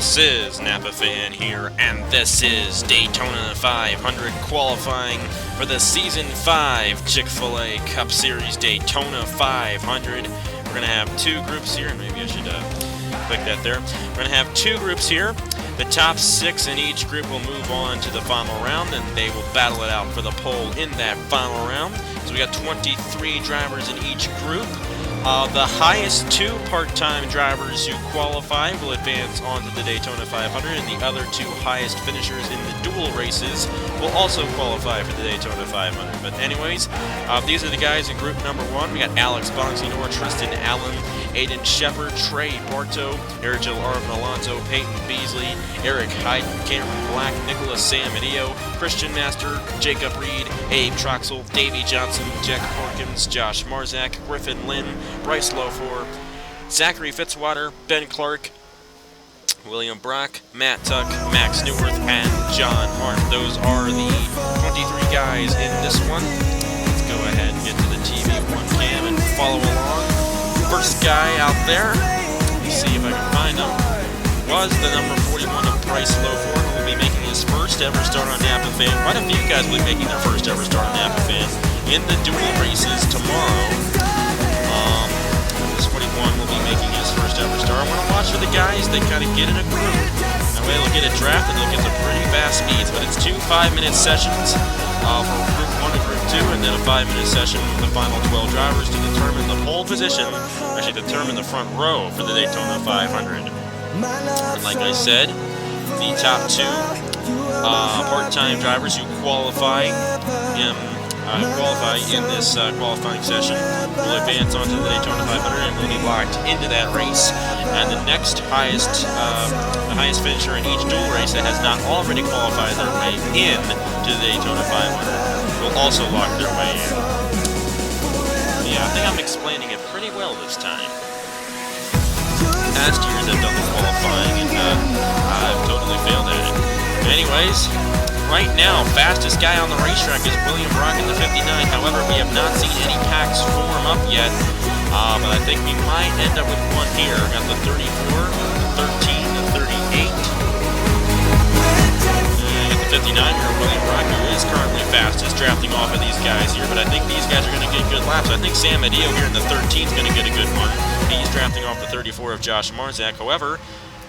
This is Napa Fan here, and this is Daytona 500 qualifying for the Season 5 Chick-Fil-A Cup Series Daytona 500. We're going to have two groups here. Maybe I should click that there. We're going to have two groups here. The top 6 in each group will move on to the final round, and they will battle it out for the pole in that final round. So we got 23 drivers in each group. The highest 2 part-time drivers who qualify will advance on to the Daytona 500, and the other 2 highest finishers in the dual races will also qualify for the Daytona 500. But anyways, these are the guys in group number 1. We got Bonsignore, Tristen Allen, Aidan Shepherd, Trey Barto, Hierjel, Arvin, Alonso, Payton Beasley, Heiden, Cameron Black, Nicolas Samudio, Christian Master, Jacob Reed, Abe Troxell, Davey Johnson, Jek Porkins, Marzak, Griffin Lynn, Bryce Lofor, Zachary Fitzwater, Ben Clark, William Brock, Matt Tuck, Max Neuwirth, and John Arndt. Those are the 23 guys in this one. Let's go ahead and get to the TV1 cam and follow along. First guy out there, let me see if I can find him, was the number 41 of Bryce Lofor, who will be making his first ever start on Napa Fan. Quite a few guys will be making their first ever start on Napa Fan in the dual races tomorrow. This 41 will be making his first ever start. I want to watch for the guys that kind of get in a group. That way they'll get a draft and they'll get some pretty fast speeds, but it's 2 5-minute sessions for group 1 and group 2, and then a 5-minute session with the final 12 drivers to determine the pole position, actually determine the front row for the Daytona 500. And like I said, the top 2 part-time drivers who qualify in this qualifying session will advance onto the Daytona 500 and will be locked into that race. And the next highest, the highest finisher in each dual race that has not already qualified their way in to the Daytona 500 will also lock their way in. Yeah, I think I'm explaining it pretty well this time. Past years I've done the qualifying and I've totally failed at it. Anyways, right now, fastest guy on the racetrack is William Brock in the 59. However, we have not seen any packs form up yet, but I think we might end up with one here. Got the 34, the 13, the 38. And the 59-year-old William Brock, who is currently fastest, drafting off of these guys here, but I think these guys are going to get good laps. I think Samudio here in the 13 is going to get a good one. He's drafting off the 34 of Marzak. However,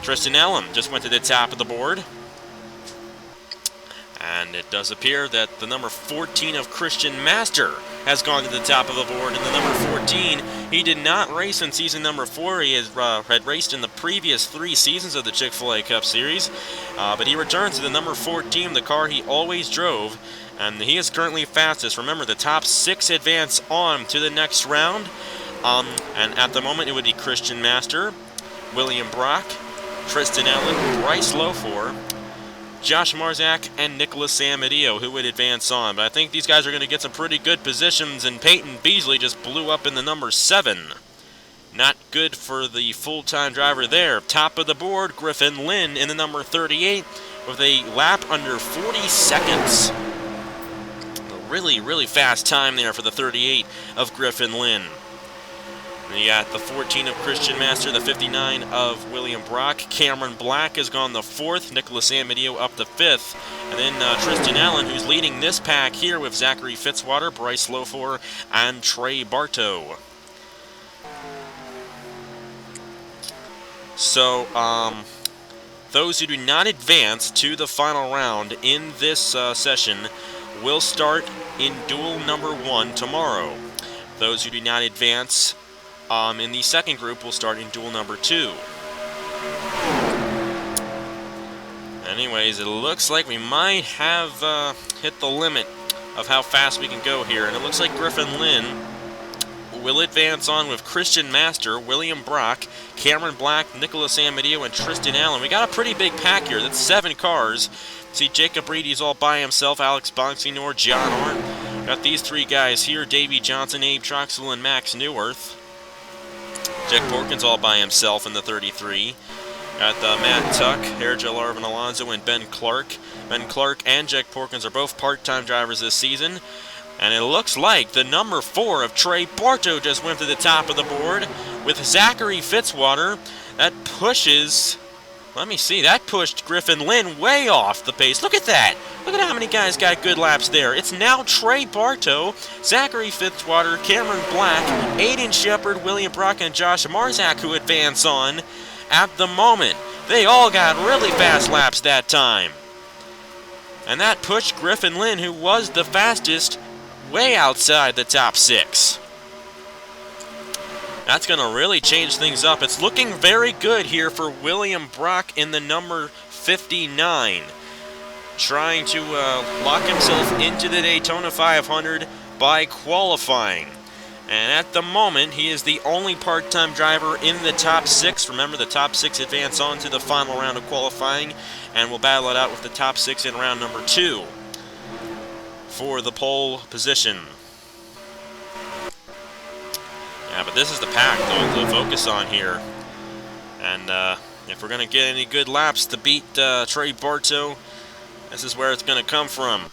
Tristen Allen just went to the top of the board. And it does appear that the number 14 of Christian Master has gone to the top of the board. And the number 14, he did not race in season number 4. He had raced in the previous 3 seasons of the Chick-Fil-A Cup Series. But he returns to the number 14, the car he always drove. And he is currently fastest. Remember, the top 6 advance on to the next round. And at the moment, it would be Christian Master, William Brock, Tristen Allen, Bryce Lofor, Marzak, and Nicolas Samudio, who would advance on. But I think these guys are going to get some pretty good positions, and Payton Beasley just blew up in the number 7. Not good for the full-time driver there. Top of the board, Griffin Lynn in the number 38 with a lap under 40 seconds. A really, really fast time there for the 38 of Griffin Lynn. And you got the 14 of Christian Master, the 59 of William Brock. Cameron Black has gone the 4th. Nicolas Samudio up the 5th. And then Tristen Allen, who's leading this pack here with Zachary Fitzwater, Bryce Lofor, and Trey Barto. So, those who do not advance to the final round in this session will start in duel number 1 tomorrow. Those who do not advance in the second group will start in duel number 2. Anyways, it looks like we might have hit the limit of how fast we can go here. And it looks like Griffin Lynn will advance on with Christian Master, William Brock, Cameron Black, Nicolas Samudio, and Tristen Allen. We got a pretty big pack here. That's 7 cars. See, Jacob Reed, he's all by himself. Bonsignore, John Arndt. Got these 3 guys here, Davey Johnson, Abe Troxell, and Max Neuwirth. Jek Porkins all by himself in the 33. Got Matt Tuck, Hierjel, Arvin, Alonso, and Ben Clark. Ben Clark and Jek Porkins are both part-time drivers this season. And it looks like the number 4 of Trey Barto just went to the top of the board with Zachary Fitzwater. That pushes Let me see. That pushed Griffin Lynn way off the pace. Look at that. Look at how many guys got good laps there. It's now Trey Barto, Zachary Fitzwater, Cameron Black, Aidan Shepherd, William Brock, and Josh Marzak who advance on at the moment. They all got really fast laps that time. And that pushed Griffin Lynn, who was the fastest, way outside the top 6. That's going to really change things up. It's looking very good here for William Brock in the number 59. Trying to lock himself into the Daytona 500 by qualifying. And at the moment, he is the only part-time driver in the top 6. Remember, the top 6 advance on to the final round of qualifying, and we'll battle it out with the top 6 in round number 2 for the pole position. Yeah, but this is the pack, though, to focus on here. And if we're going to get any good laps to beat Trey Barto, this is where it's going to come from.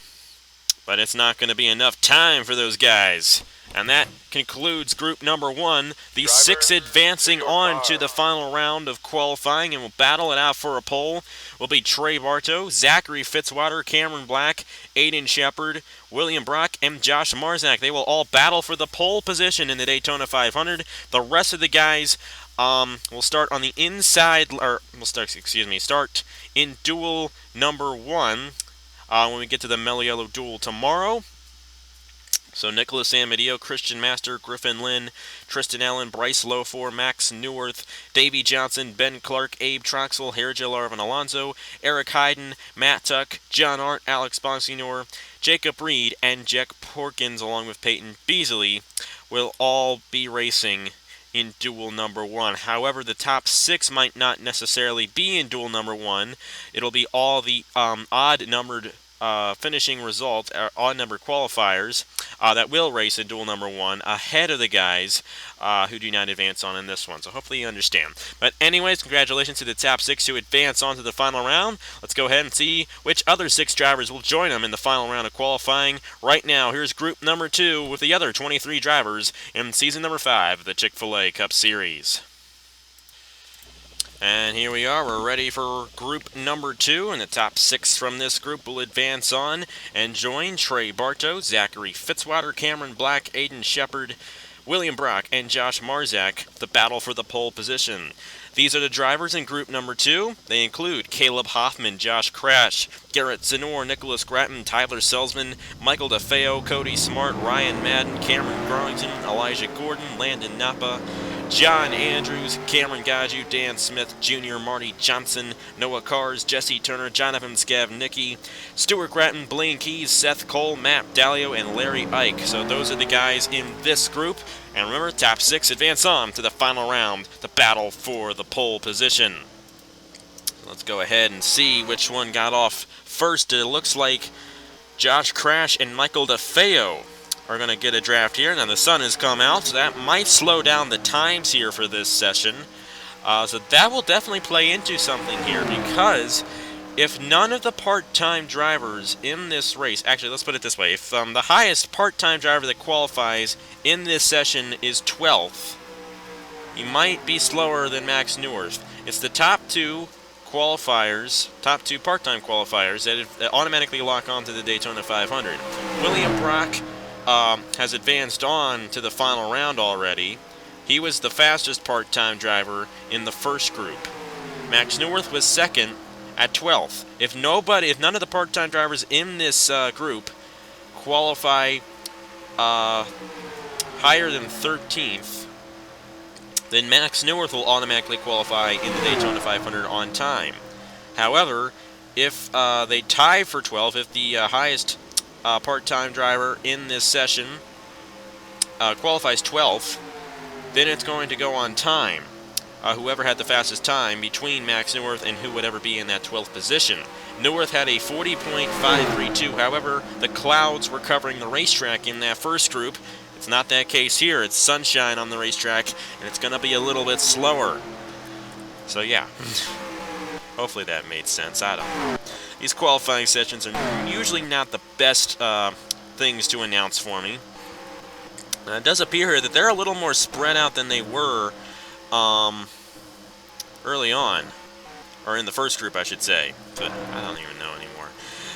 But it's not going to be enough time for those guys. And that concludes group number 1. The 6 advancing on to the final round of qualifying and will battle it out for a pole will be Trey Barto, Zachary Fitzwater, Cameron Black, Aidan Shepherd, William Brock, and Josh Marzak. They will all battle for the pole position in the Daytona 500. The rest of the guys will start on the inside, or will start in duel number 1 when we get to the Mellow Yellow duel tomorrow. So Nicolas Samudio, Christian Master, Griffin Lynn, Tristen Allen, Bryce Lofor, Max Neuwirth, Davey Johnson, Ben Clark, Abe Troxell, Hierjel, Arvin, Alonso, Eric Heiden, Matt Tuck, John Arndt, Alex Bonsignore, Jacob Reed, and Jek Porkins, along with Payton Beasley, will all be racing in duel number 1. However, the top 6 might not necessarily be in duel number 1. It'll be all the odd-numbered finishing results, odd-numbered qualifiers, that will race in duel number 1 ahead of the guys who do not advance on in this one. So hopefully you understand. But anyways, congratulations to the top 6 who advance on to the final round. Let's go ahead and see which other 6 drivers will join them in the final round of qualifying. Right now, here's group number 2 with the other 23 drivers in season number 5 of the Chick-Fil-A Cup Series. And here we are, we're ready for group number 2, and the top 6 from this group will advance on and join Trey Barto, Zachary Fitzwater, Cameron Black, Aidan Shepherd, William Brock, and Josh Marzak, the battle for the pole position. These are the drivers in group number 2. They include Caleb Hoffman, Josh Crash, Garrett Sydnor, Nicholas Gratton, Tyler Selzman, Michael DeFeo, Cody Smart, Ryan Madden, Cameron Garlington, Elijah Gordon, Landon Napa, John Andrews, Cameron Gaju, Dan Smith Jr., Marty Johnson, Noah Cars, Jesse Turner, Jonathan Scavnicki, Stuart Gratton, Blaine Keys, Seth Cole, Matt Dalio, and Larry Ike. So those are the guys in this group. And remember, top 6 advance on to the final round, the battle for the pole position. Let's go ahead and see which one got off first. It looks like Josh Crash and Michael DeFeo are going to get a draft here. Now the sun has come out, so that might slow down the times here for this session. So that will definitely play into something here, because if none of the part-time drivers in this race, actually let's put it this way, if the highest part-time driver that qualifies in this session is 12th, he might be slower than Max Neuwirth. It's the top 2 qualifiers, top 2 part-time qualifiers that automatically lock on to the Daytona 500. William Brock has advanced on to the final round already. He was the fastest part-time driver in the first group. Max Neuwirth was second at 12th. If none of the part-time drivers in this group qualify higher than 13th, then Max Neuwirth will automatically qualify in the Daytona 500 on time. However, if they tie for 12th, if the highest part-time driver in this session qualifies 12th, then it's going to go on time. Whoever had the fastest time between Max Neuwirth and who would ever be in that 12th position. Neuwirth had a 40.532. However, the clouds were covering the racetrack in that first group. It's not that case here. It's sunshine on the racetrack, and it's going to be a little bit slower. So yeah, hopefully that made sense. I don't know. These qualifying sessions are usually not the best things to announce for me. It does appear here that they're a little more spread out than they were early on. or in the first group, I should say. But I don't even know anymore.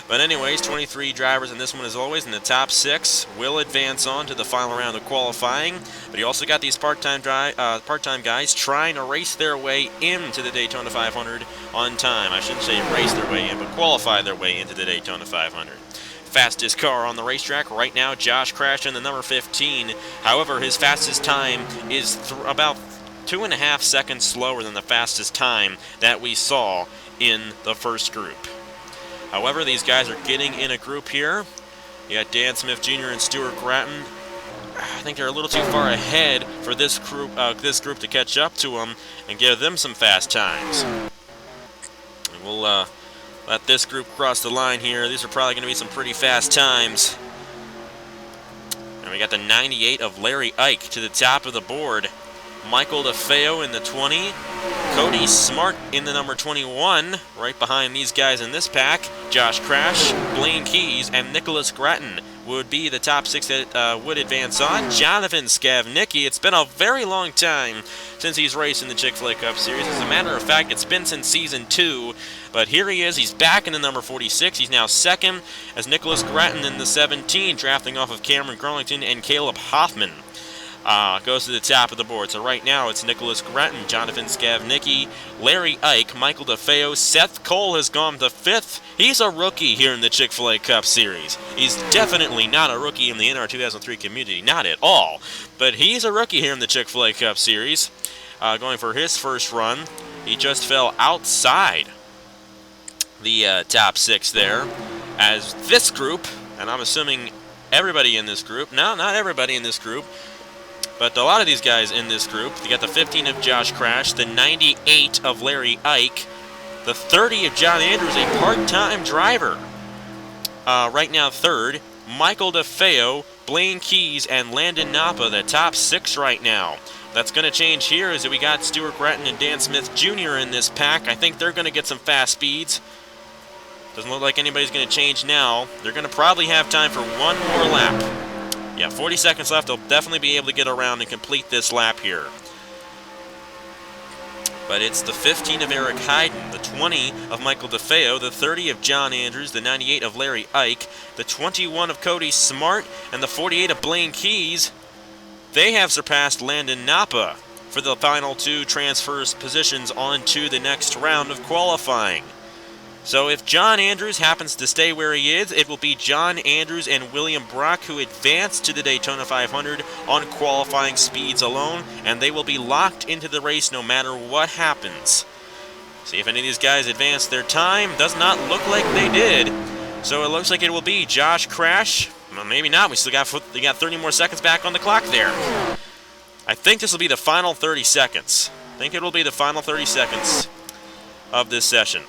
But anyways, 23 drivers in this one as always, and the top 6 will advance on to the final round of qualifying. But you also got these part-time guys trying to race their way into the Daytona 500 on time. I shouldn't say race their way in, but qualify their way into the Daytona 500. Fastest car on the racetrack right now, Josh Crash in the number 15. However, his fastest time is about 2.5 seconds slower than the fastest time that we saw in the first group. However, these guys are getting in a group here. You got Dan Smith Jr. and Stuart Gratton. I think they're a little too far ahead for this group to catch up to them and give them some fast times. And we'll let this group cross the line here. These are probably going to be some pretty fast times. And we got the 98 of Larry Ike to the top of the board. Michael DeFeo in the 20. Cody Smart in the number 21. Right behind these guys in this pack, Josh Crash, Blaine Keys, and Nicolas Gratton would be the top 6 that would advance on. Jonathan Scavnicki, it's been a very long time since he's raced in the Chick-Fil-A Cup Series. As a matter of fact, it's been since Season 2. But here he is, he's back in the number 46. He's now second as Nicolas Gratton in the 17, drafting off of Cameron Garlington and Caleb Hoffman. Goes to the top of the board. So right now it's Nicolas Gratton, Jonathan Scavnicki, Larry Ike, Michael DeFeo. Seth Cole has gone to 5th. He's a rookie here in the Chick-Fil-A Cup Series. He's definitely not a rookie in the NR 2003 community, not at all. But he's a rookie here in the Chick-Fil-A Cup Series. Going for his first run. He just fell outside the top 6 there. As this group, and I'm assuming everybody in this group, no, not everybody in this group, but a lot of these guys in this group, you got the 15 of Josh Crash, the 98 of Larry Ike, the 30 of John Andrews, a part-time driver. Right now, 3rd, Michael DeFeo, Blaine Keys, and Landon Napa, the top 6 right now. That's going to change here as we got Stuart Gratton and Dan Smith Jr. in this pack. I think they're going to get some fast speeds. Doesn't look like anybody's going to change now. They're going to probably have time for one more lap. Yeah, 40 seconds left. They'll definitely be able to get around and complete this lap here. But it's the 15 of Eric Heiden, the 20 of Michael DeFeo, the 30 of John Andrews, the 98 of Larry Ike, the 21 of Cody Smart, and the 48 of Blaine Keys. They have surpassed Landon Napa for the final 2 transfers positions on to the next round of qualifying. So if John Andrews happens to stay where he is, it will be John Andrews and William Brock who advance to the Daytona 500 on qualifying speeds alone, and they will be locked into the race no matter what happens. See if any of these guys advance their time. Does not look like they did. So it looks like it will be Josh Crash. Well, maybe not. We got 30 more seconds back on the clock there. I think this will be the final 30 seconds. I think it will be the final 30 seconds of this session.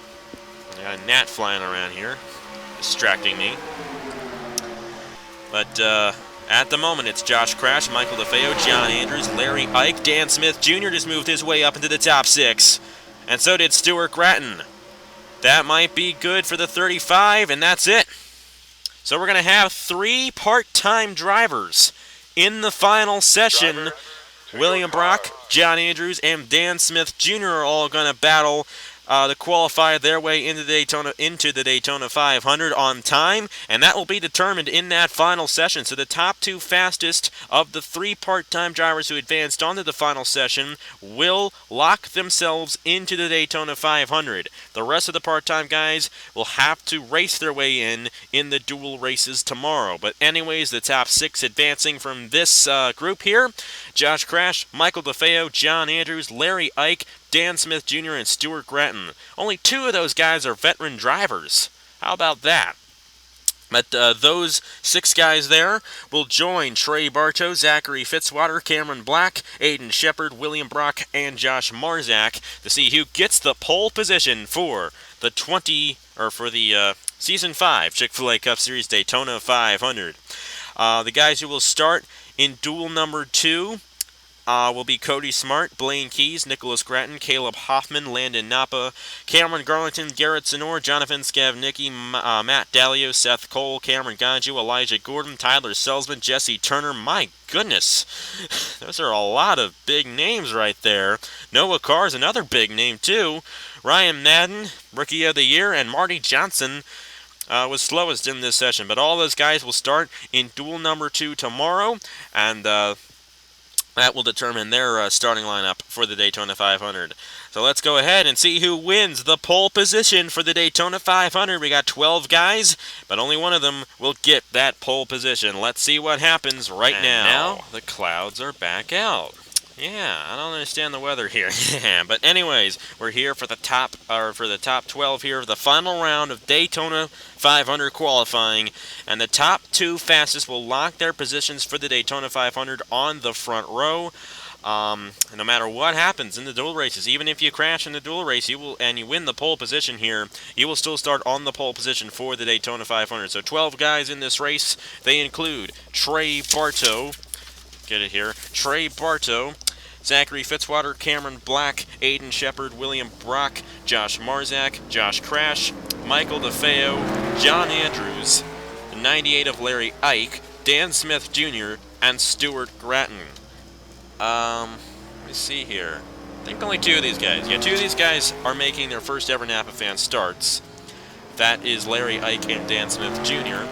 Got a gnat flying around here, distracting me. But at the moment, it's Josh Crash, Michael DeFeo, John Andrews, Larry Ike, Dan Smith Jr. just moved his way up into the top 6. And so did Stuart Gratton. That might be good for the 35, and that's it. So we're going to have 3 part-time drivers in the final session. William Brock, John Andrews, and Dan Smith Jr. are all going to battle to qualify their way into the Daytona 500 on time, and that will be determined in that final session. So the top 2 fastest of the 3 part-time drivers who advanced onto the final session will lock themselves into the Daytona 500. The rest of the part-time guys will have to race their way in the dual races tomorrow. But anyways, the top 6 advancing from this group here: Josh Crash, Michael DeFeo, John Andrews, Larry Ike, Dan Smith Jr., and Stuart Gratton. Only 2 of those guys are veteran drivers. How about that? But those 6 guys there will join Trey Barto, Zachary Fitzwater, Cameron Black, Aidan Shepherd, William Brock, and Josh Marzak to see who gets the pole position for the Season 5 Chick-Fil-A Cup Series Daytona 500. The guys who will start in duel number 2 will be Cody Smart, Blaine Keys, Nicolas Gratton, Caleb Hoffman, Landon Napa, Cameron Garlington, Garrett Sydnor, Jonathan Scavnicki, Matt Dalio, Seth Cole, Cameron Ganju, Elijah Gordon, Tyler Selzman, Jesse Turner. My goodness, those are a lot of big names right there. Noah Carr's another big name too. Ryan Madden, Rookie of the Year, and Marty Johnson was slowest in this session. But all those guys will start in duel number 2 tomorrow, and that will determine their starting lineup for the Daytona 500. So let's go ahead and see who wins the pole position for the Daytona 500. We got 12 guys, but only one of them will get that pole position. Let's see what happens right now. The clouds are back out. Yeah, I don't understand the weather here. But anyways, we're here for the top 12 here of the final round of Daytona 500 qualifying, and the top 2 fastest will lock their positions for the Daytona 500 on the front row. No matter what happens in the dual races, even if you crash in the dual race, you win the pole position here, you will still start on the pole position for the Daytona 500. So 12 guys in this race. They include Trey Barto. Get it here. Trey Barto, Zachary Fitzwater, Cameron Black, Aidan Shepherd, William Brock, Josh Marzak, Josh Crash, Michael DeFeo, John Andrews, the 98 of Larry Ike, Dan Smith Jr., and Stuart Gratton. Let me see here. I think only 2 of these guys. Yeah, 2 of these guys are making their first ever Napa Fan starts. That is Larry Ike and Dan Smith Jr.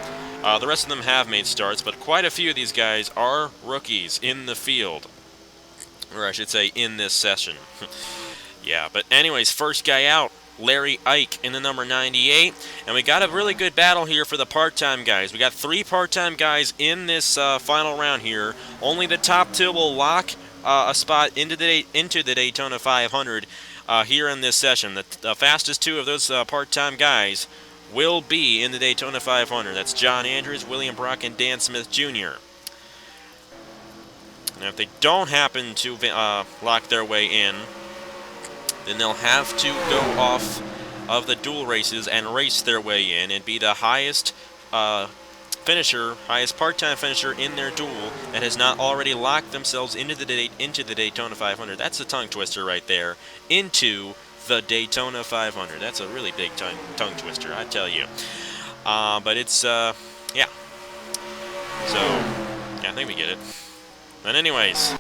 The rest of them have made starts, but quite a few of these guys are rookies in the field. Or I should say, in this session. Yeah, but anyways, first guy out, Larry Ike in the number 98. And we got a really good battle here for the part-time guys. We got 3 part-time guys in this final round here. Only the top 2 will lock a spot into the Daytona 500 here in this session. The fastest 2 of those part-time guys will be in the Daytona 500. That's John Andrews, William Brock, and Dan Smith Jr. Now, if they don't happen to lock their way in, then they'll have to go off of the dual races and race their way in and be the highest highest part-time finisher in their duel that has not already locked themselves into the Daytona 500. That's a tongue twister right there. Into the Daytona 500. That's a really big tongue twister, I tell you. But it's, yeah. So, yeah, I think we get it. But anyways,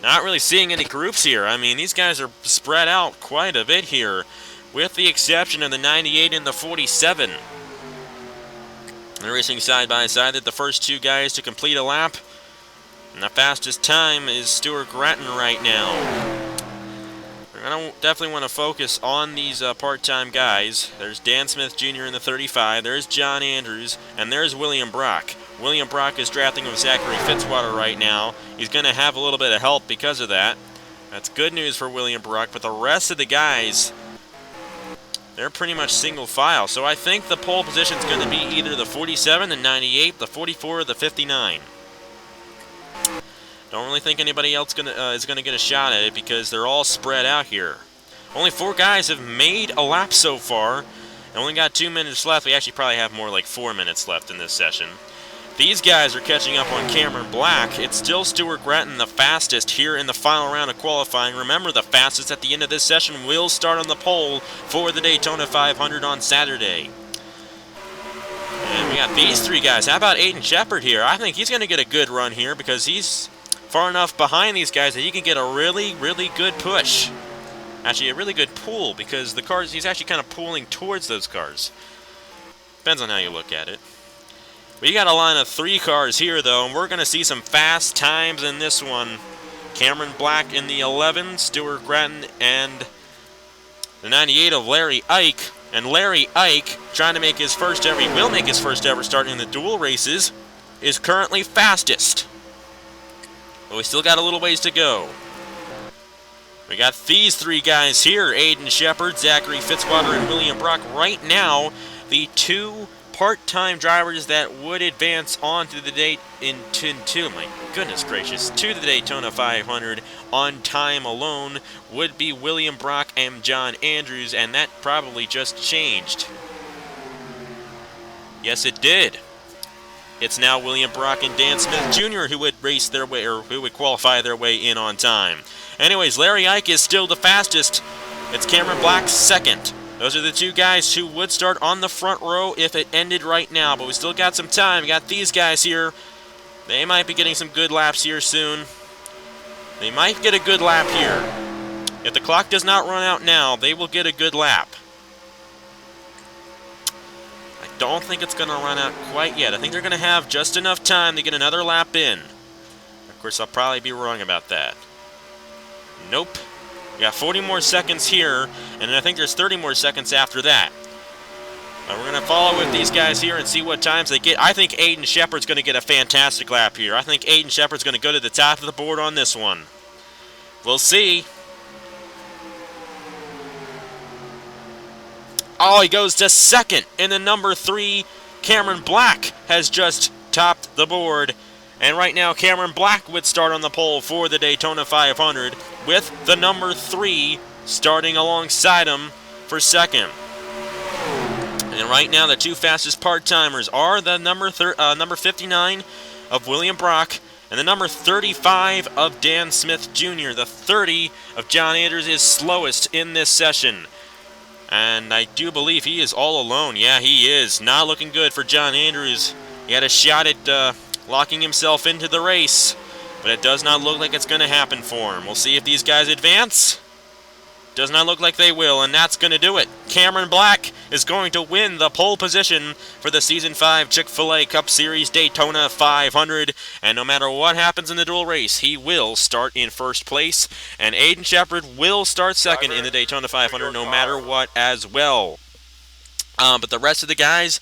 not really seeing any groups here. I mean, these guys are spread out quite a bit here, with the exception of the 98 and the 47. They're racing side by side. They're the first 2 guys to complete a lap. And the fastest time is Stuart Gratton right now. We're going to definitely want to focus on these part-time guys. There's Dan Smith Jr. in the 35. There's John Andrews. And there's William Brock. William Brock is drafting with Zachary Fitzwater right now. He's going to have a little bit of help because of that. That's good news for William Brock. But the rest of the guys, they're pretty much single file. So I think the pole position is going to be either the 47, the 98, the 44, or the 59. Don't really think anybody else is going to get a shot at it because they're all spread out here. Only 4 guys have made a lap so far. And only got 2 minutes left. We actually probably have more like 4 minutes left in this session. These guys are catching up on Cameron Black. It's still Stuart Gratton, the fastest here in the final round of qualifying. Remember, the fastest at the end of this session will start on the pole for the Daytona 500 on Saturday. And we got these 3 guys. How about Aidan Shepherd here? I think he's going to get a good run here because he's far enough behind these guys that he can get a really, really good push. Actually, a really good pull because the cars, he's actually kind of pulling towards those cars. Depends on how you look at it. We got a line of 3 cars here, though, and we're going to see some fast times in this one. Cameron Black in the 11, Stuart Gratton, and the 98 of Larry Ike. And Larry Ike, trying to make his first ever, he will make his first ever start in the dual races, is currently fastest. But we still got a little ways to go. We got these 3 guys here, Aidan Shepherd, Zachary Fitzwater, and William Brock. Right now, the 2 part-time drivers that would advance on to the my goodness gracious, to the Daytona 500 on time alone would be William Brock and John Andrews, and that probably just changed. Yes, it did. It's now William Brock and Dan Smith Jr. who would race their way, or who would qualify their way in on time. Anyways, Larry Ike is still the fastest. It's Cameron Black second. Those are the 2 guys who would start on the front row if it ended right now, but we still got some time. We got these guys here. They might be getting some good laps here soon. They might get a good lap here. If the clock does not run out now, they will get a good lap. I don't think it's going to run out quite yet. I think they're going to have just enough time to get another lap in. Of course, I'll probably be wrong about that. Nope. We got 40 more seconds here, and I think there's 30 more seconds after that. We're going to follow with these guys here and see what times they get. I think Aidan Shepherd's going to get a fantastic lap here. I think Aidan Shepherd's going to go to the top of the board on this one. We'll see. Oh, he goes to second in the number 3. Cameron Black has just topped the board. And right now, Cameron Black would start on the pole for the Daytona 500 with the number 3 starting alongside him for second. And right now, the 2 fastest part-timers are the number 59 of William Brock and the number 35 of Dan Smith Jr. The 30 of John Anders is slowest in this session. And I do believe he is all alone. Yeah, he is. Not looking good for John Andrews. He had a shot at locking himself into the race, but it does not look like it's going to happen for him. We'll see if these guys advance. Does not look like they will, and that's going to do it. Cameron Black is going to win the pole position for the Season 5 Chick-Fil-A Cup Series Daytona 500. And no matter what happens in the dual race, he will start in first place. And Aidan Shepherd will start second in the Daytona 500 no matter what as well. But the rest of the guys,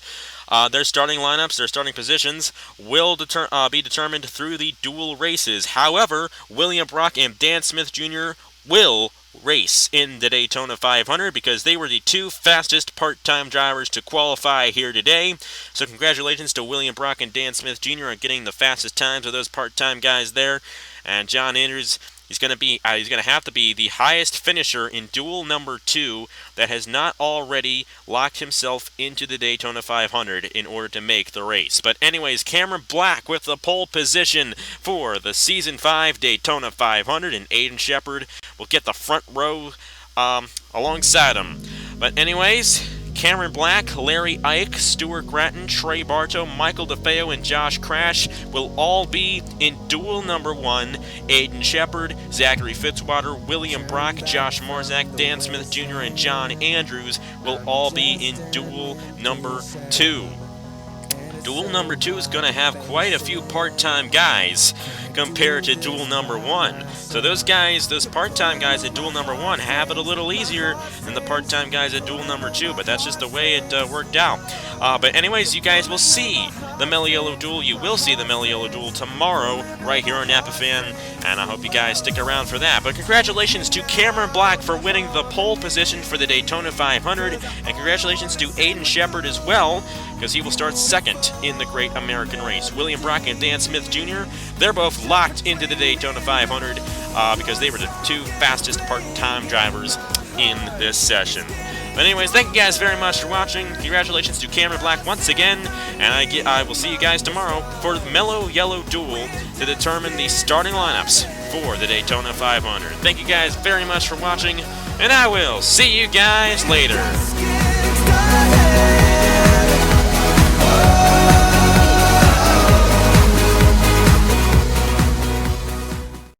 their starting lineups, their starting positions will be determined through the dual races. However, William Brock and Dan Smith Jr. will race in the Daytona 500 because they were the 2 fastest part-time drivers to qualify here today. So congratulations to William Brock and Dan Smith Jr. on getting the fastest times of those part-time guys there. And John Anders, he's going to have to be the highest finisher in duel number 2 that has not already locked himself into the Daytona 500 in order to make the race. But anyways, Cameron Black with the pole position for the Season 5 Daytona 500, and Aidan Shepherd will get the front row alongside him. But anyways, Cameron Black, Larry Ike, Stuart Gratton, Trey Barto, Michael DeFeo, and Josh Crash will all be in duel number 1. Aidan Shepherd, Zachary Fitzwater, William Brock, Josh Marzak, Dan Smith Jr., and John Andrews will all be in duel number 2. Duel number 2 is going to have quite a few part-time guys compared to duel number 1. So those guys, those part-time guys at duel number 1 have it a little easier than the part-time guys at duel number 2, but that's just the way it worked out. But anyways, you guys will see the Mellow Yellow Duel. You will see the Mellow Yellow Duel tomorrow right here on Napa Fan, and I hope you guys stick around for that. But congratulations to Cameron Black for winning the pole position for the Daytona 500, and congratulations to Aidan Shepherd as well, because he will start second in the Great American Race. William Brock and Dan Smith Jr., they're both locked into the Daytona 500 because they were the 2 fastest part-time drivers in this session. But anyways, thank you guys very much for watching. Congratulations to Cameron Black once again, and I will see you guys tomorrow for the Mellow Yellow Duel to determine the starting lineups for the Daytona 500. Thank you guys very much for watching, and I will see you guys later.